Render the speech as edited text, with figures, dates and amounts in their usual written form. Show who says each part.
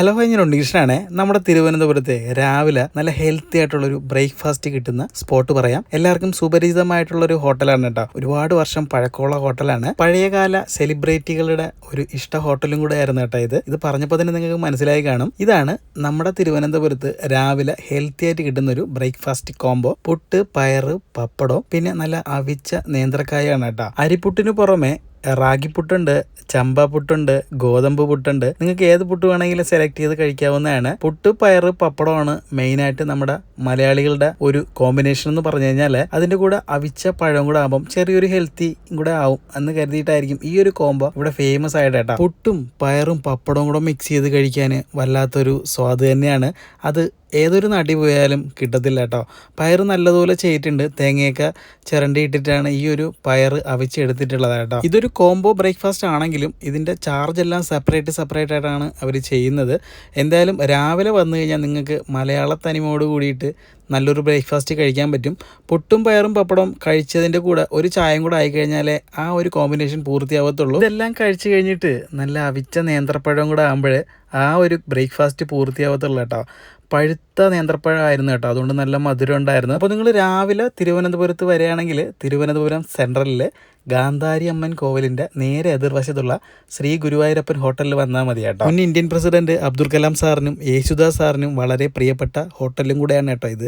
Speaker 1: Hello, ഞാൻ ഉണ്ണികൃഷ്ണനാണ്. നമ്മുടെ തിരുവനന്തപുരത്തെ രാവിലെ നല്ല ഹെൽത്തി ആയിട്ടുള്ളൊരു ബ്രേക്ക്ഫാസ്റ്റ് കിട്ടുന്ന സ്പോട്ട് പറയാം. എല്ലാവർക്കും സുപരിചിതമായിട്ടുള്ളൊരു ഹോട്ടലാണ് കേട്ടോ. ഒരുപാട് വർഷം പഴക്കമുള്ള ഹോട്ടലാണ്. പഴയകാല സെലിബ്രിറ്റികളുടെ ഒരു ഇഷ്ട ഹോട്ടലും കൂടെ ആയിരുന്നു കേട്ടോ ഇത് പറഞ്ഞപ്പോൾ തന്നെ നിങ്ങൾക്ക് മനസ്സിലായി കാണും. ഇതാണ് നമ്മുടെ തിരുവനന്തപുരത്ത് രാവിലെ ഹെൽത്തി ആയിട്ട് കിട്ടുന്ന ഒരു ബ്രേക്ക്ഫാസ്റ്റ് കോംബോ. പുട്ട്, പയറ്, പപ്പടം, പിന്നെ നല്ല അവിച്ച നേന്ത്രക്കായാണ് കേട്ടോ. അരിപ്പുട്ടിന് പുറമെ റാഗിപ്പുട്ടുണ്ട്, ചമ്പ പുട്ടുണ്ട്, ഗോതമ്പ് പുട്ടുണ്ട്. നിങ്ങൾക്ക് ഏത് പുട്ട് വേണമെങ്കിലും സെലക്ട് ചെയ്ത് കഴിക്കാവുന്നതാണ്. പുട്ട്, പയറ്, പപ്പടമാണ് മെയിനായിട്ട് നമ്മുടെ മലയാളികളുടെ ഒരു കോമ്പിനേഷൻ എന്ന് പറഞ്ഞു കഴിഞ്ഞാൽ അതിൻ്റെ കൂടെ അവിച്ച പഴം കൂടെ ആകുമ്പം ചെറിയൊരു ഹെൽത്തി കൂടെ ആവും എന്ന് കരുതിയിട്ടായിരിക്കും ഈ ഒരു കോംബോ ഇവിടെ ഫേമസ് ആയിട്ടാ. പുട്ടും പയറും പപ്പടവും കൂടെ മിക്സ് ചെയ്ത് കഴിക്കാൻ വല്ലാത്തൊരു സ്വാദ് തന്നെയാണ്. അത് ഏതൊരു നാട്ടിൽ പോയാലും കിട്ടത്തില്ല കേട്ടോ. പയറ് നല്ലതുപോലെ ചെയ്തിട്ടുണ്ട്. തേങ്ങയൊക്കെ ചിരണ്ടി ഇട്ടിട്ടാണ് ഈ ഒരു പയറ് അവിച്ചെടുത്തിട്ടുള്ളത് കേട്ടോ. ഇതൊരു കോംബോ ബ്രേക്ക്ഫാസ്റ്റ് ആണെങ്കിലും ഇതിൻ്റെ ചാർജ് എല്ലാം സെപ്പറേറ്റ് ആയിട്ടാണ് അവർ ചെയ്യുന്നത്. എന്തായാലും രാവിലെ വന്നു കഴിഞ്ഞാൽ നിങ്ങൾക്ക് മലയാള തനിമയോട് കൂടിയിട്ട് നല്ലൊരു ബ്രേക്ക്ഫാസ്റ്റ് കഴിക്കാൻ പറ്റും. പുട്ടും പയറും പപ്പടവും കഴിച്ചതിൻ്റെ കൂടെ ഒരു ചായയും കൂടെ ആയിക്കഴിഞ്ഞാലേ ആ ഒരു കോമ്പിനേഷൻ പൂർത്തിയാവത്തുള്ളൂ. ഇതെല്ലാം കഴിച്ചു കഴിഞ്ഞിട്ട് നല്ല അവിച്ച നേന്ത്രപ്പഴം കൂടെ ആകുമ്പോൾ ആ ഒരു ബ്രേക്ക്ഫാസ്റ്റ് പൂർത്തിയാവത്തുള്ളൂ കേട്ടോ. പഴുത്ത നേന്ത്രപ്പഴമായിരുന്നു കേട്ടോ, അതുകൊണ്ട് നല്ല മധുരം ഉണ്ടായിരുന്നു. അപ്പോൾ നിങ്ങൾ രാവിലെ തിരുവനന്തപുരത്ത് വരികയാണെങ്കിൽ തിരുവനന്തപുരം സെൻട്രലിൽ ഗാന്ധാരി അമ്മൻ കോവിലിൻ്റെ നേരെ എതിർവശത്തുള്ള ശ്രീ ഗുരുവായൂരപ്പൻ ഹോട്ടലിൽ വന്നാൽ മതി കേട്ടോ. മുൻ ഇന്ത്യൻ പ്രസിഡന്റ് അബ്ദുൽ കലാം സാറിനും യേശുദാസ് സാറിനും വളരെ പ്രിയപ്പെട്ട ഹോട്ടലും കൂടെയാണ് കേട്ടോ ഇത്.